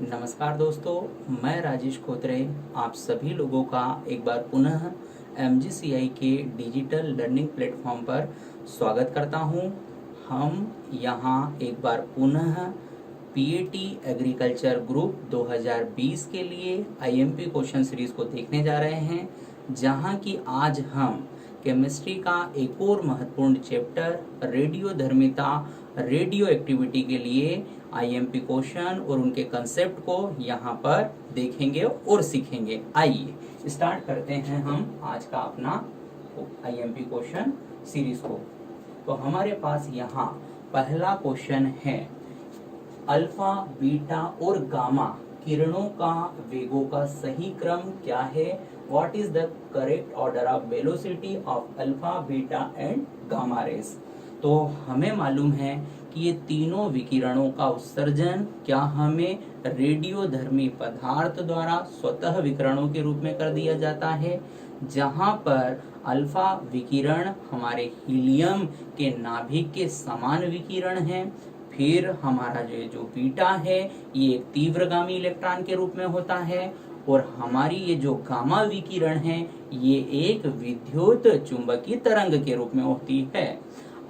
नमस्कार दोस्तों, मैं राजेश खोत्रे आप सभी लोगों का एक बार पुनः MGCI के डिजिटल लर्निंग प्लेटफॉर्म पर स्वागत करता हूं। हम यहां एक बार पुनः PAT एग्रीकल्चर ग्रुप 2020 के लिए IMP क्वेश्चन सीरीज को देखने जा रहे हैं, जहां कि आज हम केमिस्ट्री का एक और महत्वपूर्ण चैप्टर रेडियोधर्मिता रेडियो एक्टिविटी के लिए IMP क्वेश्चन और उनके कंसेप्ट को यहाँ पर देखेंगे और सीखेंगे। आइए स्टार्ट करते हैं हम आज का अपना IMP क्वेश्चन सीरीज को। तो हमारे पास यहाँ पहला क्वेश्चन है, अल्फा बीटा और गामा किरणों का वेगों का सही क्रम क्या है? What is the correct order of velocity of alpha beta and gamma rays? तो हमें मालूम है कि ये तीनों विकिरणों का उत्सर्जन क्या हमें रेडियोधर्मी पदार्थ द्वारा स्वतः विकिरणों के रूप में कर दिया जाता है, जहां पर अल्फा विकिरण हमारे हीलियम के नाभिक के समान विकिरण है। फिर हमारा जो बीटा है ये एक तीव्रगामी इलेक्ट्रॉन के रूप में होता है, और हमारी ये जो गामा विकिरण है ये एक विद्युत चुंबकीय तरंग के रूप में होती है।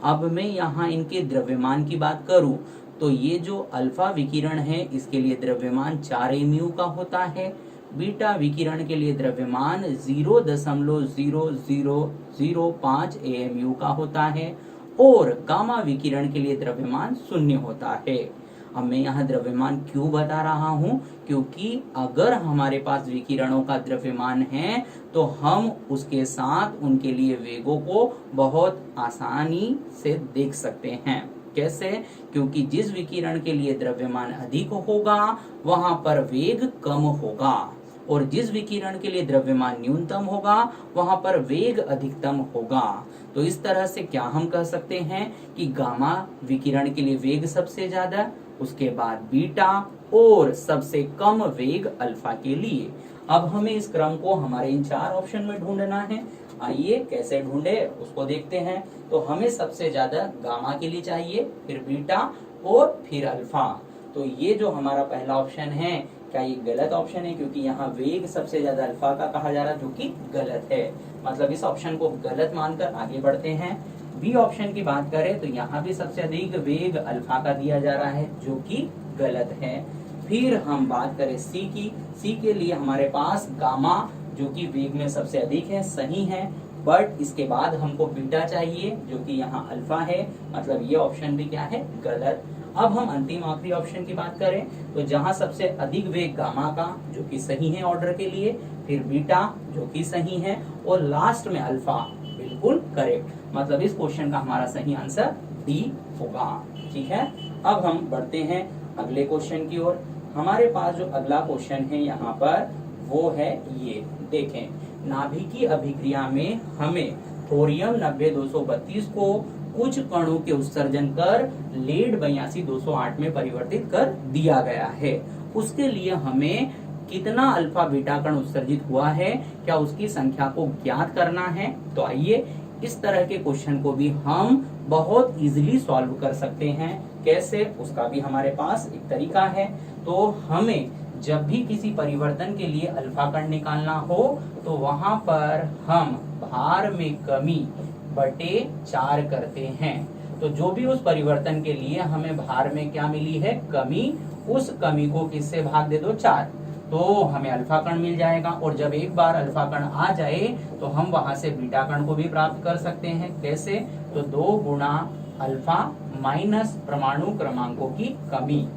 अब मैं यहाँ इनके द्रव्यमान की बात करूं तो ये जो अल्फा विकिरण है इसके लिए द्रव्यमान 4 mu का होता है, बीटा विकिरण के लिए द्रव्यमान 0.0005 AMU का होता है, और गामा विकिरण के लिए द्रव्यमान 0 होता है। अब मैं यहाँ द्रव्यमान क्यों बता रहा हूँ, क्योंकि अगर हमारे पास विकिरणों का द्रव्यमान है तो हम उसके साथ उनके लिए वेगों को बहुत आसानी से देख सकते हैं। कैसे? क्योंकि जिस विकिरण के लिए द्रव्यमान अधिक होगा वहां पर वेग कम होगा, और जिस विकिरण के लिए द्रव्यमान न्यूनतम होगा वहां पर वेग अधिकतम होगा। तो इस तरह से क्या हम कह सकते हैं कि गामा विकिरण के लिए वेग सबसे ज्यादा, उसके बाद बीटा, और सबसे कम वेग अल्फा के लिए। अब हमें इस क्रम को हमारे इन 4 ऑप्शन में ढूंढना है। आइए कैसे ढूंढे उसको देखते हैं। तो हमें सबसे ज्यादा गामा के लिए चाहिए, फिर बीटा और फिर अल्फा। तो ये जो हमारा पहला ऑप्शन है, क्या ये गलत ऑप्शन है? क्योंकि यहाँ वेग सबसे ज्यादा अल्फा का कहा जा रहा है, जो कि गलत है। मतलब इस ऑप्शन को गलत मानकर आगे बढ़ते हैं। बी ऑप्शन की बात करें तो यहाँ भी सबसे अधिक वेग अल्फा का दिया जा रहा है, जो कि गलत है। फिर हम बात करें सी की। सी के लिए हमारे पास गामा जो कि वेग में सबसे अधिक है, सही है, बट इसके बाद हमको बीटा चाहिए जो कि यहाँ अल्फा है, मतलब ये ऑप्शन भी क्या है? गलत। अब हम अंतिम आखिरी ऑप्शन की बात करें तो जहां सबसे अधिक वेग गामा का जो कि सही है ऑर्डर के लिए, फिर बीटा जो कि सही है, और लास्ट में अल्फा बिल्कुल करेक्ट। मतलब इस क्वेश्चन का हमारा सही आंसर डी होगा। ठीक है, अब हम बढ़ते हैं अगले क्वेश्चन की ओर। हमारे पास जो अगला क्वेश्चन है यहाँ पर वो है ये, देखें, नाभिकीय अभिक्रिया में हमें थोरियम 90232 को कुछ कणों के उत्सर्जन कर लेड 82 में परिवर्तित कर दिया गया है। उसके लिए हमें कितना अल्फा बीटा कण उत्सर्जित हुआ है, क्या उसकी संख्या को ज्ञात करना है। तो आइए इस तरह के क्वेश्चन को भी हम बहुत इजीली सॉल्व कर सकते हैं। कैसे? उसका भी हमारे पास एक तरीका है। तो हमें जब भी किसी परिवर्तन के लिए अल्फा कण निकालना हो तो वहां पर हम भार में कमी बटे 4 करते हैं। तो जो भी उस परिवर्तन के लिए हमें भार में क्या मिली है? कमी, उस कमी को किससे भाग दे दो? 4, तो हमें अल्फा कण मिल जाएगा। और जब एक बार अल्फा कण आ जाए तो हम वहां से बीटा कण को भी प्राप्त कर सकते हैं। कैसे? तो 2 गुणा अल्फा माइनस परमाणु क्रमांकों की कमी,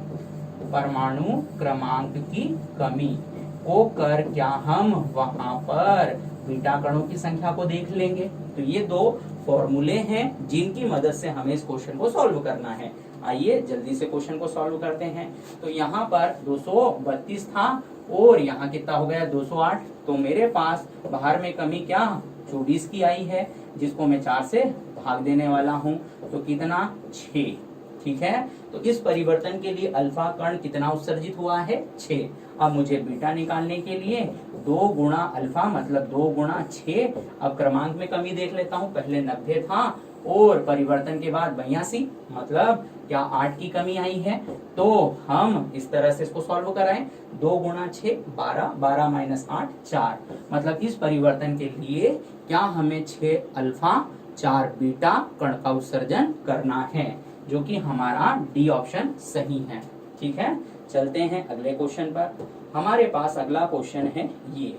परमाणु क्रमांक की कमी को कर क्या हम वहां पर बीटा कणों की संख्या को देख लेंगे। तो ये 2 फॉर्मूले हैं जिनकी मदद से हमें इस क्वेश्चन को सॉल्व करना है। आइए जल्दी से क्वेश्चन को सॉल्व करते हैं। तो यहाँ पर 232 था और यहाँ कितना हो गया? 208। तो मेरे पास बाहर में कमी क्या 24 की आई है, जिसको मैं 4 से भाग देने वाला हूँ। तो कितना? 6। ठीक है, तो इस परिवर्तन के लिए अल्फा कण कितना उत्सर्जित हुआ है? 6। अब मुझे बीटा निकालने के लिए 2 गुणा अल्फा मतलब 2 गुणा 6। अब क्रमांक में कमी देख लेता हूँ, पहले 90 था और परिवर्तन के बाद 82, मतलब क्या 8 की कमी आई है? तो हम इस तरह से इसको सॉल्व कराएं, 2 गुणा 6 12, 12 माइनस 8 4। मतलब इस परिवर्तन के लिए क्या हमें 6 अल्फा 4 बीटा कण का उत्सर्जन करना है, जो कि हमारा डी ऑप्शन सही है। ठीक है, चलते हैं अगले क्वेश्चन पर। हमारे पास अगला क्वेश्चन है ये,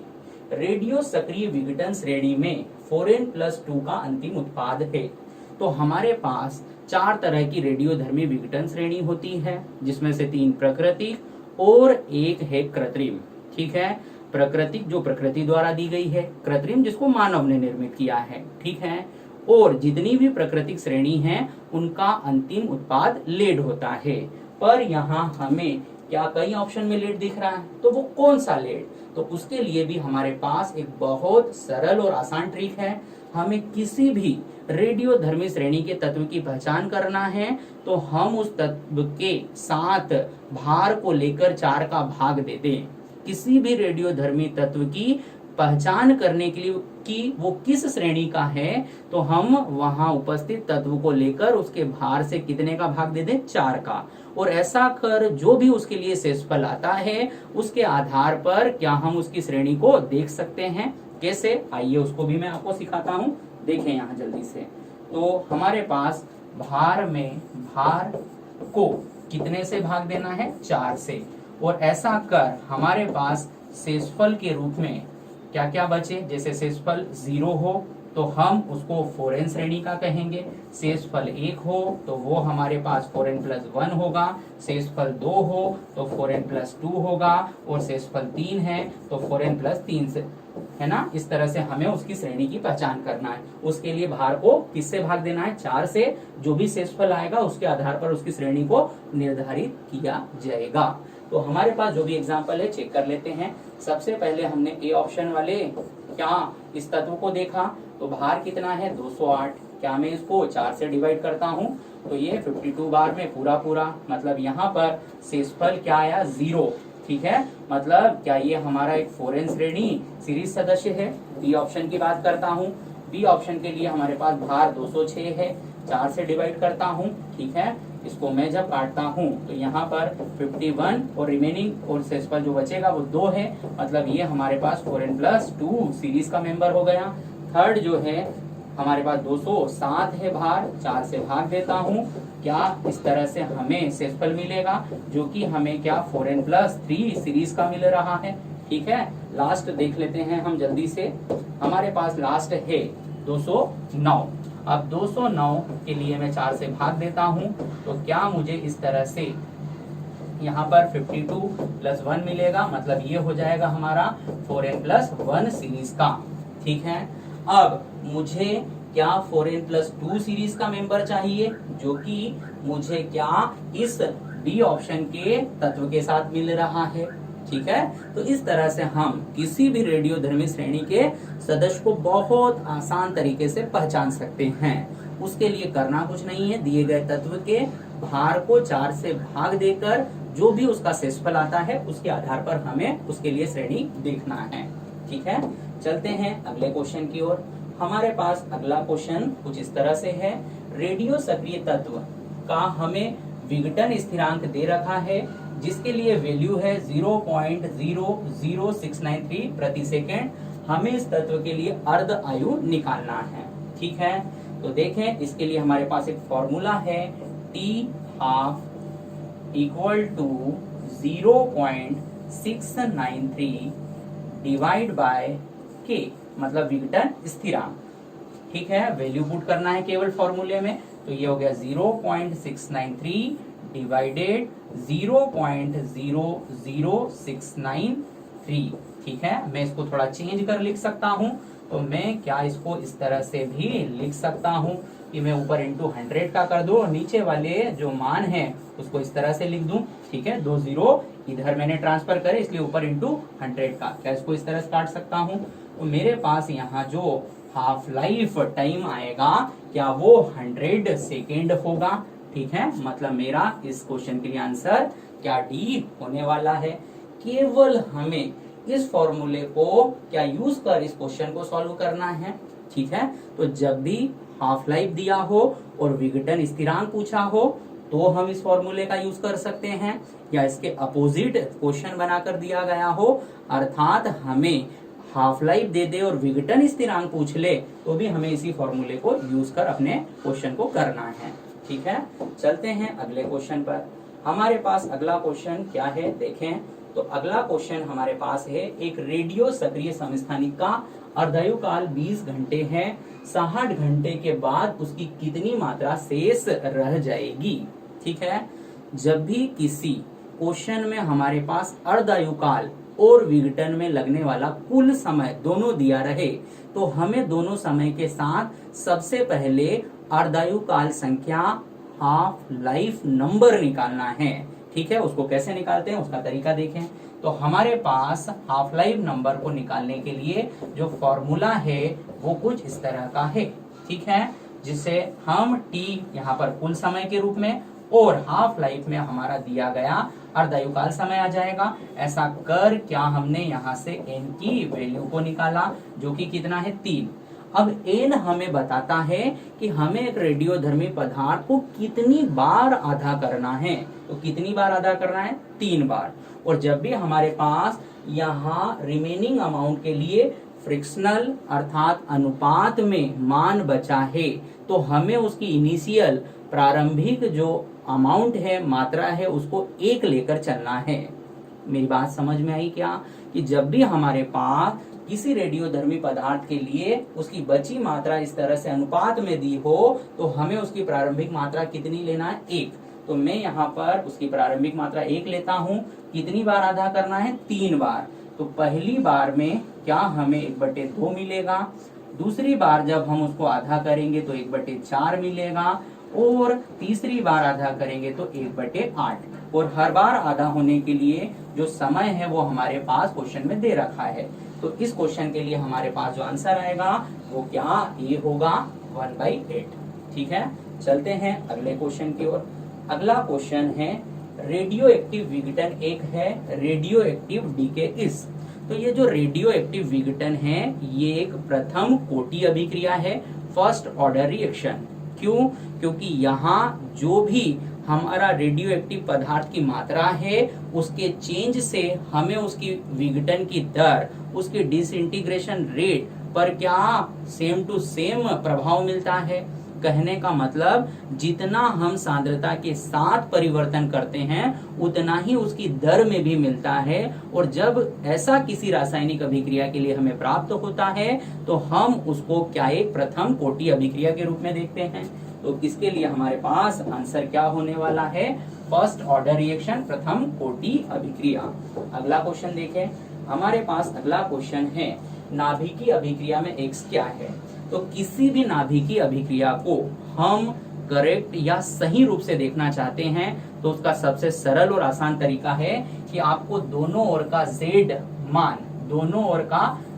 रेडियो सक्रिय विघटन श्रेणी में 4n+2 का अंतिम उत्पाद है। तो हमारे पास 4 तरह की रेडियोधर्मी विघटन श्रेणी होती है, जिसमें से 3 प्राकृतिक और 1 है कृत्रिम। ठीक है, प्राकृतिक जो प्रकृति द्वारा दी गई है, कृत्रिम जिसको मानव ने निर्मित किया है। ठीक है, और जितनी भी प्राकृतिक श्रेणी है उनका अंतिम उत्पाद लेड होता है। पर यहाँ हमें क्या कई ऑप्शन में लेड दिख रहा है, तो वो कौन सा लेड? तो उसके लिए भी हमारे पास एक बहुत सरल और आसान ट्रिक है। हमें किसी भी रेडियोधर्मी श्रेणी के तत्व की पहचान करना है, तो हम उस तत्व के साथ भार को लेकर 4 का भाग दे दें। किसी भी रेडियोधर्मी तत्व की पहचान करने के लिए कि वो किस श्रेणी का है, तो हम वहां उपस्थित तत्व को लेकर उसके भार से कितने का भाग दे दें? 4 का। और ऐसा कर जो भी उसके लिए शेषफल आता है, उसके आधार पर क्या हम उसकी श्रेणी को देख सकते हैं। कैसे? आइए उसको भी मैं आपको सिखाता हूँ। देखें यहाँ जल्दी से। तो हमारे पास भार में भार को कितने से भाग देना है? 4 से। और ऐसा कर हमारे पास शेषफल के रूप में क्या क्या बचे? जैसे शेषफल 0 हो तो हम उसको 4n श्रेणी का कहेंगे। शेषफल 1 हो तो वो हमारे पास 4n+1 होगा। शेषफल 2 हो तो 4n+2 होगा। और शेषफल 3 है तो 4n+3 से, है ना। इस तरह से हमें उसकी श्रेणी की पहचान करना है। उसके लिए भार को किससे भाग देना है? 4 से। जो भी शेषफल आएगा उसके आधार पर उसकी श्रेणी को निर्धारित किया जाएगा। तो हमारे पास जो भी एग्जाम्पल है चेक कर लेते हैं। सबसे पहले हमने ए ऑप्शन वाले क्या इस तत्व को देखा, तो भार कितना है? 208। क्या मैं इसको 4 से डिवाइड करता हूँ तो ये 52 बार में पूरा पूरा, मतलब यहाँ पर शेषफल क्या आया? 0। ठीक है, मतलब क्या ये हमारा एक 4n श्रेणी सीरीज सदस्य है? बी ऑप्शन की बात करता हूँ। बी ऑप्शन के लिए हमारे पास भार 206 है, 4 से डिवाइड करता हूँ। ठीक है, इसको मैं जब काटता हूँ तो यहाँ पर 51 और रिमेनिंग और शेषफल जो बचेगा वो 2 है, मतलब ये हमारे पास 4n+2 सीरीज का मेंबर हो गया। थर्ड जो है हमारे पास 207 है भार, 4 से भाग देता हूँ। क्या इस तरह से हमें शेषफल मिलेगा, जो कि हमें क्या 4n+3 सीरीज का मिल रहा है। ठीक है, लास्ट देख लेते हैं हम जल्दी से। हमारे पास लास्ट है 209। अब 209 के लिए मैं 4 से भाग देता हूँ, तो क्या मुझे इस तरह से यहाँ पर 52+1 मिलेगा, मतलब ये हो जाएगा हमारा 4n+1 सीरीज का। ठीक है, अब मुझे क्या 4n+2 सीरीज का मेंबर चाहिए, जो कि मुझे क्या इस डी ऑप्शन के तत्व के साथ मिल रहा है। ठीक है, तो इस तरह से हम किसी भी रेडियोधर्मी श्रेणी के सदस्य को बहुत आसान तरीके से पहचान सकते हैं। उसके लिए करना कुछ नहीं है, दिए गए तत्व के भार को 4 से भाग देकर जो भी उसका शेषफल आता है उसके आधार पर हमें उसके लिए श्रेणी देखना है। ठीक है, चलते हैं अगले क्वेश्चन की ओर। हमारे पास अगला क्वेश्चन कुछ इस तरह से है, रेडियो सक्रिय तत्व का हमें विघटन स्थिरांक दे रखा है, जिसके लिए वैल्यू है 0.00693 प्रति सेकेंड। हमें इस तत्व के लिए अर्ध आयु निकालना है। ठीक है, तो देखें इसके लिए हमारे पास एक फॉर्मूला है, T12 = 0.693 डिवाइड बाय K, मतलब विघटन स्थिरांक। ठीक है, वैल्यू पुट करना है केवल फॉर्मूले में, तो ये हो गया 0.693 डिवाइडेड 0.00693। ठीक है, मैं इसको थोड़ा चेंज कर लिख सकता हूँ, तो मैं क्या इसको इस तरह से भी लिख सकता हूँ कि मैं ऊपर इंटू 100 का कर दूं और नीचे वाले जो मान है उसको इस तरह से लिख दूं। ठीक है, 2 0 इधर मैंने ट्रांसफर करे, इसलिए ऊपर इंटू 100 का, क्या इसको इस तरह से काट सकता हूँ। तो मेरे पास यहाँ जो हाफ लाइफ टाइम आएगा क्या वो 100 सेकेंड होगा। ठीक है, मतलब मेरा इस क्वेश्चन के लिए आंसर क्या डी होने वाला है। केवल हमें इस फॉर्मूले को क्या यूज कर इस क्वेश्चन को सॉल्व करना है। ठीक है, तो जब भी हाफ लाइफ दिया हो और विघटन स्थिरांक पूछा हो तो हम इस फॉर्मूले का यूज कर सकते हैं, या इसके अपोजिट क्वेश्चन बनाकर दिया गया हो, अर्थात हमें हाफ लाइफ दे दे और विघटन स्थिरांक पूछ ले, तो भी हमें इसी फॉर्मूले को यूज कर अपने क्वेश्चन को करना है। ठीक है, चलते हैं अगले क्वेश्चन पर। हमारे पास अगला क्वेश्चन क्या है देखें। तो अगला क्वेश्चन हमारे पास है, एक रेडियो सक्रिय समस्थानिक का अर्धायु काल 20 घंटे है, 60 घंटे के बाद उसकी कितनी मात्रा शेष रह जाएगी। ठीक है, जब भी किसी क्वेश्चन में हमारे पास अर्धायु काल और विघटन में लगने वाला कुल समय दोनों दिया रहे, तो हमें दोनों समय के साथ सबसे पहले अर्धायु काल संख्या, हाफ लाइफ नंबर निकालना है। ठीक है, उसको कैसे निकालते हैं उसका तरीका देखें। तो हमारे पास हाफ लाइफ नंबर को निकालने के लिए जो फॉर्मूला है वो कुछ इस तरह का है। ठीक है, जिसे हम t यहाँ पर कुल समय के रूप में और हाफ लाइफ में हमारा दिया गया अर्धायु काल समय आ जाएगा। ऐसा कर क्या हमने यहाँ से n की वैल्यू को निकाला, जो कि कितना है 3। अब n हमें बताता है कि हमें एक रेडियोधर्मी पदार्थ को कितनी बार आधा करना है। तो कितनी बार आधा करना है, 3 बार। और जब भी हमारे पास यहाँ रिमेनिंग अमाउंट के लिए फ्रिक्शनल अर्थात अनुपात में मान बचा है, तो हमें उसकी इनिशियल प्रारंभिक जो अमाउंट है, मात्रा है, उसको 1 लेकर चलना है। मेरी बात समझ में आई क्या? कि जब भी हमारे पास किसी रेडियोधर्मी पदार्थ के लिए उसकी बची मात्रा इस तरह से अनुपात में दी हो, तो हमें उसकी प्रारंभिक मात्रा कितनी लेना है, 1। तो मैं यहाँ पर उसकी प्रारंभिक मात्रा 1 लेता हूँ। कितनी बार आधा करना है, 3 बार। तो पहली बार में क्या हमें 1/2 मिलेगा, दूसरी बार जब हम उसको आधा करेंगे तो 1/4 मिलेगा, और तीसरी बार आधा करेंगे तो 1/8। और हर बार आधा होने के लिए जो समय है वो हमारे पास क्वेश्चन में दे रखा है। तो इस क्वेश्चन के लिए हमारे पास जो आंसर आएगा वो क्या, ये होगा 1/8। ठीक है, चलते हैं अगले क्वेश्चन की ओर। अगला क्वेश्चन है, रेडियो एक्टिव विघटन एक है, रेडियो एक्टिव डीके इस। तो ये जो रेडियो एक्टिव विघटन है ये एक प्रथम कोटि अभिक्रिया है, फर्स्ट ऑर्डर रिएक्शन। क्यों? क्योंकि यहाँ जो भी हमारा रेडियो एक्टिव पदार्थ की मात्रा है उसके चेंज से हमें उसकी विघटन की दर, उसके डिसइंटीग्रेशन रेट पर क्या सेम टू सेम प्रभाव मिलता है। कहने का मतलब जितना हम सांद्रता के साथ परिवर्तन करते हैं उतना ही उसकी दर में भी मिलता है। और जब ऐसा किसी रासायनिक अभिक्रिया के लिए हमें प्राप्त होता है तो हम उसको क्या एक प्रथम कोटि अभिक्रिया के रूप में देखते हैं। तो इसके लिए हमारे पास आंसर क्या होने वाला है, फर्स्ट ऑर्डर रिएक्शन, प्रथम कोटि अभिक्रिया। अगला क्वेश्चन देखें, हमारे पास अगला क्वेश्चन है, नाभिकीय अभिक्रिया में X क्या है। तो किसी भी नाभिकीय अभिक्रिया को हम करेक्ट या सही रूप से देखना चाहते हैं तो उसका सबसे सरल और आसान तरीका है कि आपको दोनों ओर का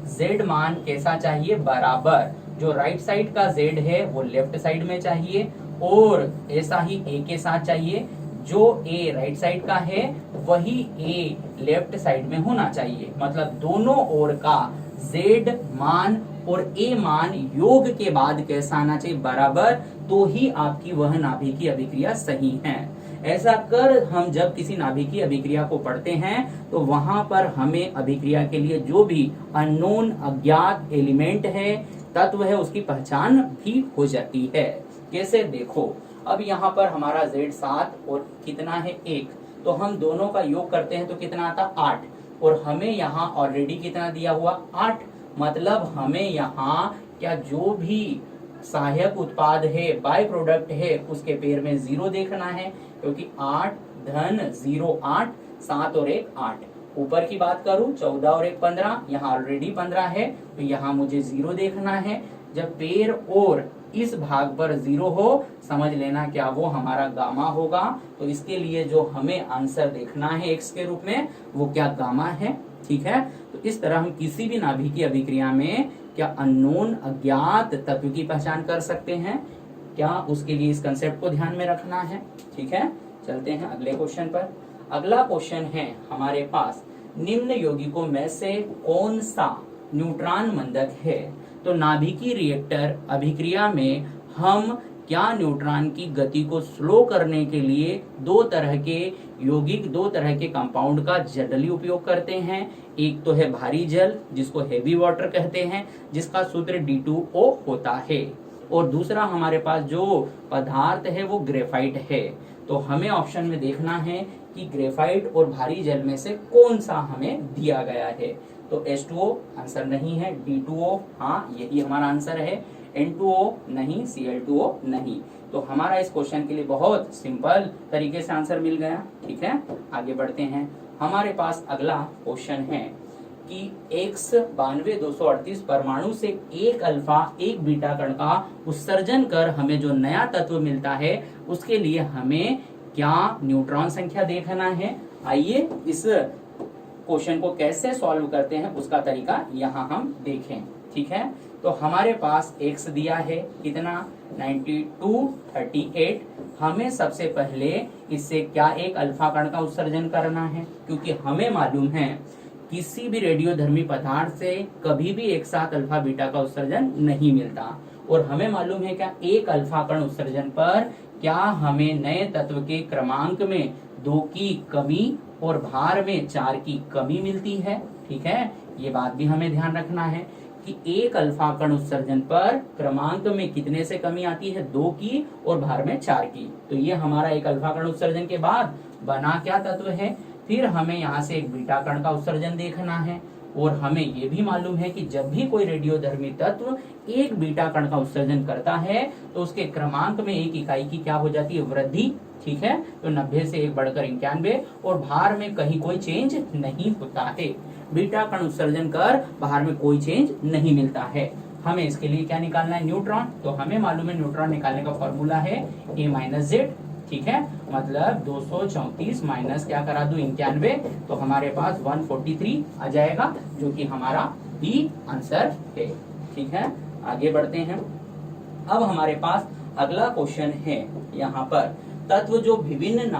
Z मान कैसा चाहिए, बराबर। जो राइट साइड का Z है वो लेफ्ट साइड में चाहिए, और ऐसा ही A के साथ चाहिए। जो A राइट साइड का है वही A लेफ्ट साइड में होना चाहिए। मतलब दोनों ओर का Z मान और A मान योग के बाद कैसा आना चाहिए, बराबर। तो ही आपकी वह नाभिकीय अभिक्रिया सही है। ऐसा कर हम जब किसी नाभिकीय अभिक्रिया को पढ़ते हैं तो वहां पर हमें अभिक्रिया के लिए जो भी अननोन अज्ञात एलिमेंट है, तत्व है, उसकी पहचान भी हो जाती है। कैसे, देखो अब यहाँ पर हमारा Z 7 और कितना है 1, तो हम दोनों का योग करते हैं तो कितना आता, 8। और हमें यहाँ ऑलरेडी कितना दिया हुआ, 8। मतलब हमें यहाँ क्या जो भी सहायक उत्पाद है, बाय प्रोडक्ट है, उसके पेयर में 0 देखना है, क्योंकि 8 धन 0 8, 7 और 1 8। ऊपर की बात करूं 14 और 1 15, यहाँ ऑलरेडी 15 है तो यहाँ मुझे 0 देखना है। जब पेयर और इस भाग पर 0 हो, समझ लेना क्या वो हमारा गामा होगा। तो इसके लिए जो हमें आंसर देखना है X के रूप में वो क्या, गामा है। ठीक है, तो इस तरह हम किसी भी नाभिकीय अभिक्रिया में क्या अननोन अज्ञात तत्व की पहचान कर सकते हैं क्या, उसके लिए इस कंसेप्ट को ध्यान में रखना है। ठीक है, चलते हैं अगले क्वेश्चन पर। अगला क्वेश्चन है हमारे पास, निम्न यौगिकों में से कौन सा न्यूट्रॉन मंदक है। तो नाभिकीय रिएक्टर अभिक्रिया में हम क्या न्यूट्रॉन की गति को स्लो करने के लिए दो तरह के कंपाउंड का जनरली उपयोग करते हैं। एक तो है भारी जल, जिसको हेवी वाटर कहते हैं, जिसका सूत्र D2O होता है, और दूसरा हमारे पास जो पदार्थ है वो ग्रेफाइट है। तो हमें ऑप्शन में देखना है कि ग्रेफाइट और भारी जल में से कौन सा हमें दिया गया है। तो H2O आंसर नहीं है, D2O हाँ यही हमारा आंसर है, N2O नहीं, Cl2O नहीं। तो हमारा इस क्वेश्चन के लिए बहुत सिंपल तरीके से आंसर मिल गया। ठीक है, आगे बढ़ते हैं। हमारे पास अगला क्वेश्चन है कि X9238 परमाणु से एक अल्फा एक बीटा कण का उत्सर्जन कर हमें जो नया तत्व मिलता है उसके लिए हमें क्या न्यूट्रॉन संख्या देखना है। आइए इस क्वेश्चन को कैसे सॉल्व करते हैं उसका तरीका यहाँ हम देखें। ठीक है, तो हमारे पास X दिया है कितना 9238। हमें सबसे पहले इससे क्या एक अल्फा कण का उत्सर्जन करना है, क्योंकि हमें मालूम है किसी भी रेडियोधर्मी पदार्थ से कभी भी एक साथ अल्फा बीटा का उत्सर्जन नहीं मिलता। और हमें मालूम है क्या एक अल्फा कण उत्सर्जन पर क्या हमें नए तत्व के क्रमांक में 2 की कमी और भार में 4 की कमी मिलती है। ठीक है, ये बात भी हमें ध्यान रखना है कि एक अल्फा कण उत्सर्जन पर क्रमांक में कितने से कमी आती है, 2 की और भार में 4 की। तो ये हमारा एक अल्फा कण उत्सर्जन के बाद बना क्या तत्व है। फिर हमें यहाँ से एक बीटा कण का उत्सर्जन देखना है, और हमें ये भी मालूम है कि जब भी कोई रेडियोधर्मी तत्व एक बीटा कण का उत्सर्जन करता है तो उसके क्रमांक में एक इकाई की क्या हो जाती है, वृद्धि। ठीक है, तो 90 से 1 बढ़कर 91, और भार में कहीं कोई चेंज नहीं होता है। बीटा कण उत्सर्जन कर भार में कोई चेंज नहीं मिलता है। हमें इसके लिए क्या निकालना है, न्यूट्रॉन। तो हमें मालूम है न्यूट्रॉन निकालने का फॉर्मूला है A-Z। ठीक है, मतलब 234 माइनस क्या करा दूं 91, तो हमारे पास 143 आ जाएगा, जो कि हमारा बी आंसर है। ठीक है, आगे बढ़ते हैं। अब हमारे पास अगला क्वेश्चन है, यहाँ पर तत्व जो भिन्न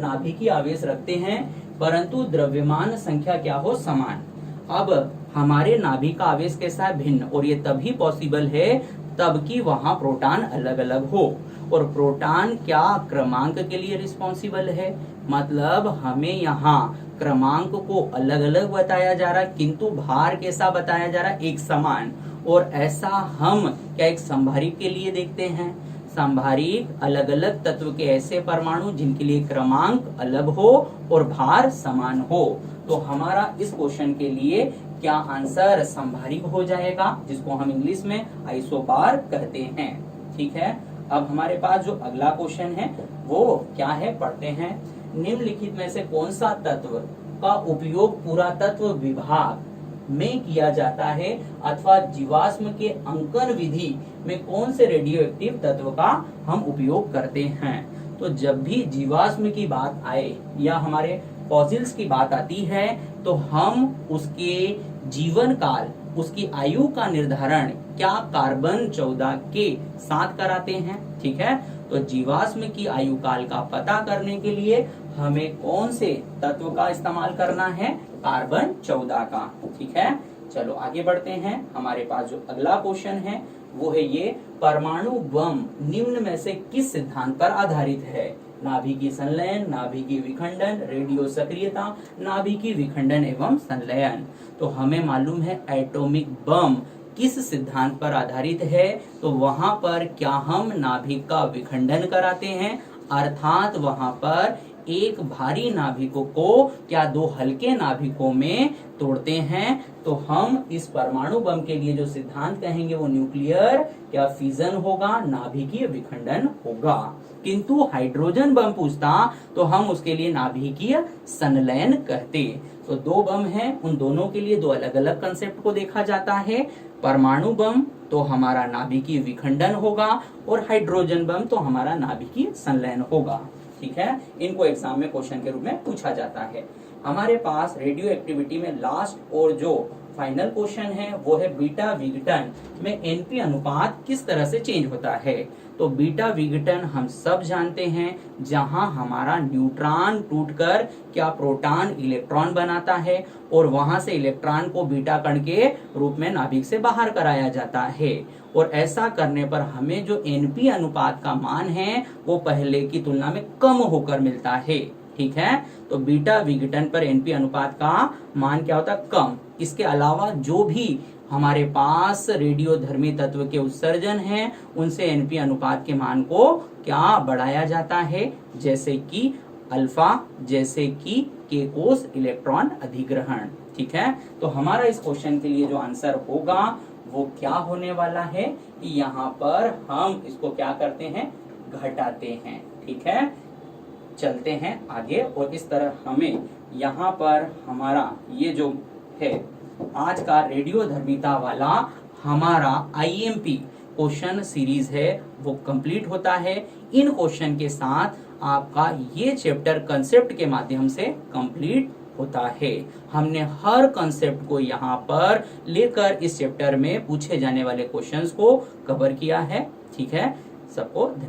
नाभिकीय आवेश रखते हैं परंतु द्रव्यमान संख्या क्या हो, समान। अब हमारे नाभिक का आवेश कैसा है, भिन्न, और ये तभी पॉसिबल है तब कि वहां प्रोटॉन अलग अलग हो। और प्रोटॉन क्या क्रमांक के लिए रिस्पॉन्सिबल है, मतलब हमें यहाँ क्रमांक को अलग अलग बताया जा रहा है किंतु भार कैसा बताया जा रहा है, एक समान। और ऐसा हम क्या एक संभारिक के लिए देखते हैं। संभारिक अलग अलग तत्व के ऐसे परमाणु जिनके लिए क्रमांक अलग हो और भार समान हो। तो हमारा इस क्वेश्चन के लिए क्या आंसर संभारिक हो जाएगा, जिसको हम इंग्लिश में आइसोबार कहते हैं। ठीक है, अब हमारे पास जो अगला क्वेश्चन है वो क्या है, पढ़ते हैं। निम्नलिखित में से कौन सा तत्व का उपयोग पुरातत्व विभाग में किया जाता है, अथवा जीवाश्म के अंकन विधि में कौन से रेडियो एक्टिव तत्व का हम उपयोग करते हैं। तो जब भी जीवाश्म की बात आए या हमारे फॉसिल्स की बात आती है तो हम उसके जीवन काल, उसकी आयु का निर्धारण क्या कार्बन 14 के साथ कराते हैं। ठीक है, तो जीवाश्म की आयु काल का पता करने के लिए हमें कौन से तत्व का इस्तेमाल करना है, कार्बन 14 का। ठीक है, चलो आगे बढ़ते हैं। हमारे पास जो अगला क्वेश्चन है वो है ये, परमाणु बम निम्न में से किस सिद्धांत पर आधारित है। नाभिकीय संलयन, नाभिकीय विखंडन, रेडियो सक्रियता, नाभिकीय विखंडन एवं संलयन। तो हमें मालूम है एटॉमिक बम किस सिद्धांत पर आधारित है, तो वहां पर क्या हम नाभिक का विखंडन कराते हैं, अर्थात वहां पर एक भारी नाभिकों को क्या 2 हल्के नाभिकों में तोड़ते हैं। तो हम इस परमाणु बम के लिए जो सिद्धांत कहेंगे वो न्यूक्लियर क्या फिजन होगा, नाभिकीय विखंडन होगा। किंतु हाइड्रोजन बम पूछता तो हम उसके लिए नाभिकीय संलयन कहते। तो 2 बम हैं, उन दोनों के लिए 2 अलग अलग कंसेप्ट को देखा जाता है। परमाणु बम तो हमारा नाभिकीय विखंडन होगा और हाइड्रोजन बम तो हमारा नाभिकीय संलयन होगा। ठीक है, इनको एग्जाम में क्वेश्चन के रूप में पूछा जाता है। हमारे पास रेडियो एक्टिविटी में लास्ट और जो फाइनल क्वेश्चन है वो है बीटा विघटन में एनपी अनुपात किस तरह से चेंज होता है। तो बीटा विघटन हम सब जानते हैं, जहां हमारा न्यूट्रॉन टूटकर क्या प्रोटॉन इलेक्ट्रॉन बनाता है और वहां से इलेक्ट्रॉन को बीटा कण के रूप में नाभिक से बाहर कराया जाता है। और ऐसा करने पर हमें जो एनपी अनुपात का मान है वो पहले की तुलना में कम होकर मिलता है। ठीक है, तो बीटा विघटन पर एनपी अनुपात का मान क्या होता है, कम। इसके अलावा जो भी हमारे पास रेडियोधर्मी तत्व के उत्सर्जन हैं उनसे एनपी अनुपात के मान को क्या बढ़ाया जाता है, जैसे कि अल्फा, जैसे कि के कोष इलेक्ट्रॉन अधिग्रहण। ठीक है, तो हमारा इस क्वेश्चन के लिए जो आंसर होगा वो क्या होने वाला है, यहाँ पर हम इसको क्या करते हैं, घटाते हैं। ठीक है, चलते हैं आगे और इस तरह हमें यहाँ पर हमारा ये जो है आज का रेडियोधर्मिता वाला हमारा आईएमपी क्वेश्चन सीरीज है वो कंप्लीट होता है। इन क्वेश्चन के साथ आपका ये चैप्टर कंसेप्ट के माध्यम से कंप्लीट होता है। हमने हर कंसेप्ट को यहाँ पर लेकर इस चैप्टर में पूछे जाने वाले क्वेश्चंस को कवर किया है। ठीक है, सबको धन्यवाद।